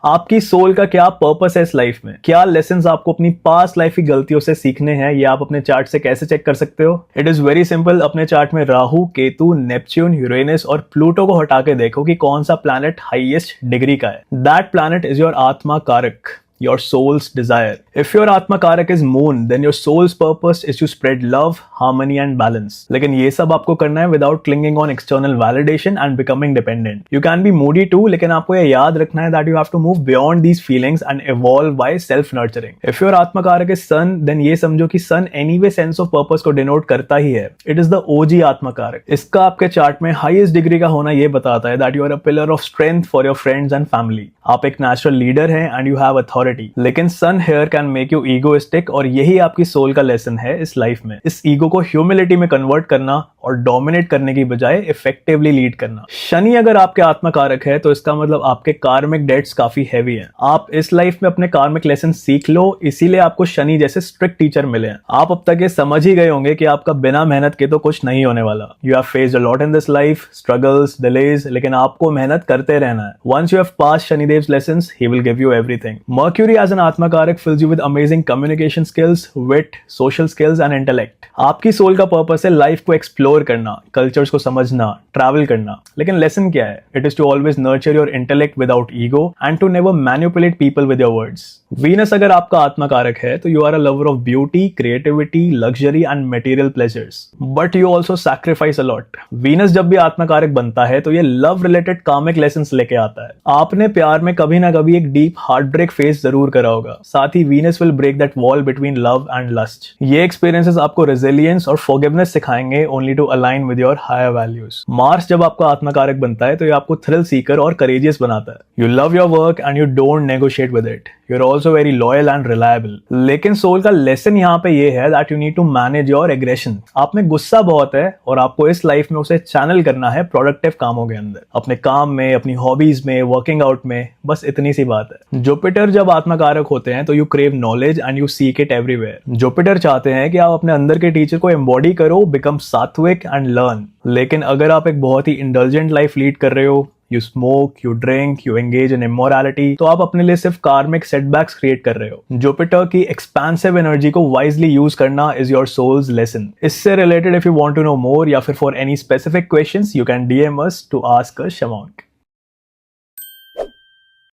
आपकी सोल का क्या पर्पस है इस लाइफ में, क्या लेसन्स आपको अपनी पास्ट लाइफ की गलतियों से सीखने हैं, ये आप अपने चार्ट से कैसे चेक कर सकते हो? It is very simple. अपने चार्ट में राहु, केतु, नेपच्यून, यूरेनस और प्लूटो को हटा के देखो कि कौन सा प्लैनेट हाईएस्ट डिग्री का है। दैट प्लैनेट इज योर आत्मा कारक, your soul's desire. If your Atma Karak is moon, then your soul's purpose is to spread love, harmony and balance. लेकिन ये सब आपको करना है without clinging on external validation and becoming dependent. You can be moody too, लेकिन आपको ये याद रखना है that you have to move beyond these feelings and evolve by self-nurturing. If your Atma Karak is sun, then ये समझो कि sun anyway sense of purpose को denote करता ही है. It is the OG Atma Karak. इसका आपके chart में highest degree का होना ये बताता है that you are a pillar of strength for your friends and family. आप एक natural leader हैं and you have authority. लेकिन sun here can make you egoistic और यही आपकी सोल का लेसन है इस लाइफ में। इस ईगो को ह्यूमिलिटी में कन्वर्ट करना और डोमिनेट करने की बजाय इफेक्टिवली लीड करना। शनि अगर आपके आत्मकारक है तो इसका मतलब आपके कार्मिक डेट्स काफी हैवी हैं। आप इस लाइफ में अपने कार्मिक लेसन सीख लो, इसीलिए आपको शनि जैसे स्ट्रिक्ट टीचर मिले हैं। आप अब तक ये समझ ही गए होंगे कि आपका बिना मेहनत के तो कुछ नहीं होने वाला। You have faced a lot in this life, struggles, delays, लेकिन आपको मेहनत करते रहना है। वंस यू हैव पास्ड शनिदेव्स lessons, he will give you everything. Mercury as an आत्मकारक fills you with amazing communication skills, wit, social skills and intellect. आपकी soul का पर्पस है लाइफ को एक्सप्लोर करना, कल्चर्स को समझना, ट्रैवल करना। लेकिन लेसन क्या है? It is to always nurture your intellect without ego and to never manipulate people with your words. Venus अगर आपका आत्मकारक है तो you are a lover of beauty, creativity, luxury and material pleasures, but you also sacrifice a lot. Venus जब भी आत्मकारक बनता है तो ये लव रिलेटेड कार्मिक लेसन्स लेके आता है। आपने प्यार में कभी ना कभी एक डीप हार्ट ब्रेक फेस जरूर करा होगा। साथ ही Venus will break that wall between love and lust. ये एक्सपीरियंसेस आपको रेजिलियंस और फॉरगिवनेस सिखाएंगे only to align with your higher values. Mars जब आपका आत्मकारक बनता है तो ये आपको थ्रिल सीकर और करेजियस बनाता है। You love your work and you don't negotiate with it. You are also very loyal and reliable. लेकिन सोल का लेसन यहाँ पे ये है that you need to manage your aggression. आप में गुस्सा बहुत है और आपको इस लाइफ में उसे चैनल करना है प्रोडक्टिव कामों के अंदर, अपने काम में, अपनी हॉबीज में, वर्किंग आउट में। बस इतनी सी बात है। जुपिटर जब आत्मकारक होते हैं तो you crave knowledge and you seek it everywhere. Jupiter चाहते हैं कि आप अपने अंदर के टीचर को एम्बॉडी करो, बिकम सात्विक एंड लर्न। लेकिन अगर आप एक बहुत ही इंडल्जेंट लाइफ लीड कर रहे हो, you smoke, you drink, you engage in immorality, तो आप अपने लिए सिर्फ कार्मिक सेटबैक्स क्रिएट कर रहे हो। जुपिटर की एक्सपेंसिव एनर्जी को वाइजली यूज करना इज योर सोल्स लेसन। इससे related if you want to know more या फिर for any specific questions, you can DM us to ask us शमांक।